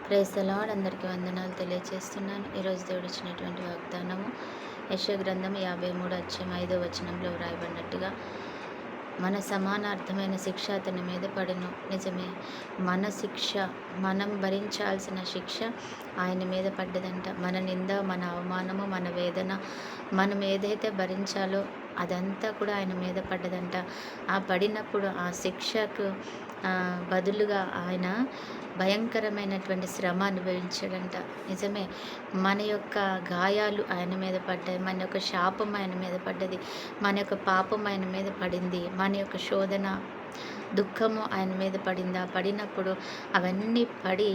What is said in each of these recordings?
Praise the lord. అందరికీ వందనాలు తెలియజేస్తున్నాను. ఈరోజు దేవుడు ఇచ్చినటువంటి వాగ్దానము యెషయా గ్రంథం 53:5 వ్రాయబడినట్టుగా, మన సమానార్థమైన శిక్ష అతని మీద పడెను. నిజమే, మన శిక్ష, మనం భరించాల్సిన శిక్ష ఆయన మీద పడ్డదంట. మన నింద, మన అవమానము, మన వేదన, మనం ఏదైతే భరించాలో అదంతా కూడా ఆయన మీద పడ్డదంట. ఆ పడినప్పుడు ఆ శిక్షకు బదులుగా ఆయన భయంకరమైనటువంటి శ్రమ అనుభవించాడంట. నిజమే, మన యొక్క గాయాలు ఆయన మీద పడ్డాయి, మన యొక్క శాపం ఆయన మీద పడ్డది, మన యొక్క పాపం ఆయన మీద పడింది, మన యొక్క శోధన, దుఃఖము ఆయన మీద పడిందా. పడినప్పుడు అవన్నీ పడి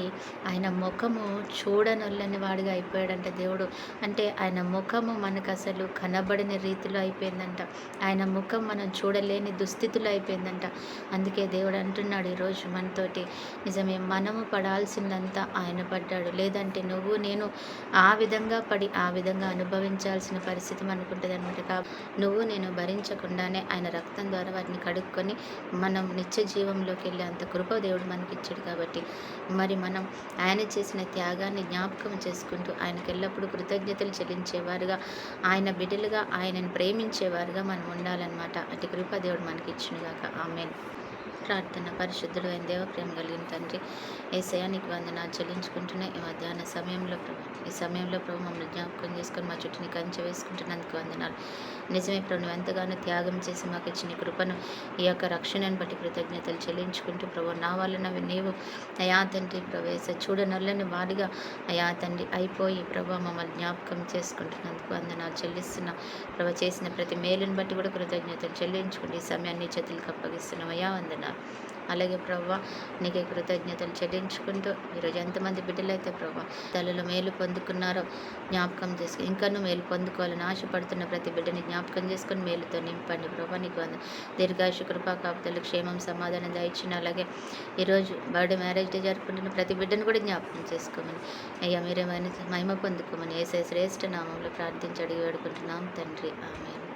ఆయన ముఖము చూడనొల్లని వాడిగా అయిపోయాడంట దేవుడు. అంటే ఆయన ముఖము మనకు అసలు కనబడని రీతిలో అయిపోయిందంట. ఆయన ముఖం మనం చూడలేని దుస్థితిలో అయిపోయిందంట. అందుకే దేవుడు అంటున్నాడు ఈరోజు మనతోటి, నిజమే, మనము పడాల్సిందంతా ఆయన పడ్డాడు. లేదంటే నువ్వు నేను ఆ విధంగా పడి ఆ విధంగా అనుభవించాల్సిన పరిస్థితి మనకుంటుంది అనమాట. నువ్వు నేను భరించకుండానే ఆయన రక్తం ద్వారా వాటిని కడుక్కొని మనం నిత్య జీవంలోకి వెళ్ళే అంత కృప దేవుడు మనకి ఇచ్చాడు. కాబట్టి మరి మనం ఆయన చేసిన త్యాగాన్ని జ్ఞాపకం చేసుకుంటూ ఆయనకి ఎల్లప్పుడూ కృతజ్ఞతలు చెల్లించేవారుగా, ఆయన బిడ్డలుగా, ఆయనను ప్రేమించేవారుగా మనం ఉండాలన్నమాట. అటు కృప దేవుడు మనకి ఇచ్చినగాక. ఆమేన్. ప్రార్థన. పరిశుద్ధుడు అయిన దేవ, ప్రేమ కలిగిన తండ్రి, యేసయ్యా నీకు వందనాలు చెల్లించుకుంటున్నా ఈ మధ్యాహ్న సమయంలో ప్రభు, ఈ సమయంలో ప్రభు మమ్మల్ని జ్ఞాపకం చేసుకొని మా చుట్టూని కంచె వేసుకుంటున్నందుకు వందనాలు. నిజమే ప్రభు, నువ్వు ఎంతగానో త్యాగం చేసి మాకు ఇచ్చిన కృపను, ఈ యొక్క రక్షణను బట్టి కృతజ్ఞతలు చెల్లించుకుంటూ ప్రభు, నా వలన నీవు అయా తండ్రి ప్రవేశ చూడనొల్లని వాడిగా అయా తండ్రి అయిపోయి ప్రభు మమ్మల్ని జ్ఞాపకం చేసుకుంటున్నందుకు వందనాలు చెల్లిస్తున్నా ప్రభు. చేసిన ప్రతి మేలుని బట్టి కూడా కృతజ్ఞతలు చెల్లించుకుంటూ ఈ సమయాన్ని చేతులకు అప్పగిస్తున్నాం అయా, వందనాలు. అలాగే ప్రభా, నీకే కృతజ్ఞతలు చెల్లించుకుంటూ ఈరోజు ఎంతమంది బిడ్డలైతే ప్రభా తల్లులు మేలు పొందుకున్నారో జ్ఞాపకం చేసుకుని, ఇంకనూ మేలు పొందుకోవాలని ఆశపడుతున్న ప్రతి బిడ్డని జ్ఞాపకం చేసుకొని మేలుతో నింపండి ప్రభా. నీకు దీర్ఘాయుష కృపా కాపుదలు, క్షేమం, సమాధానం దయచిన. అలాగే ఈరోజు బర్త్డే, మ్యారేజ్ డే జరుపుకుంటున్న ప్రతి బిడ్డను కూడా జ్ఞాపకం చేసుకోమని అయ్యా, మీరేమైనా మహిమ పొందుకోమని యేసయ్య శ్రేష్ఠ నామంలో ప్రార్థించి అడిగి వేడుకుంటున్నాం తండ్రి. ఆమేన్.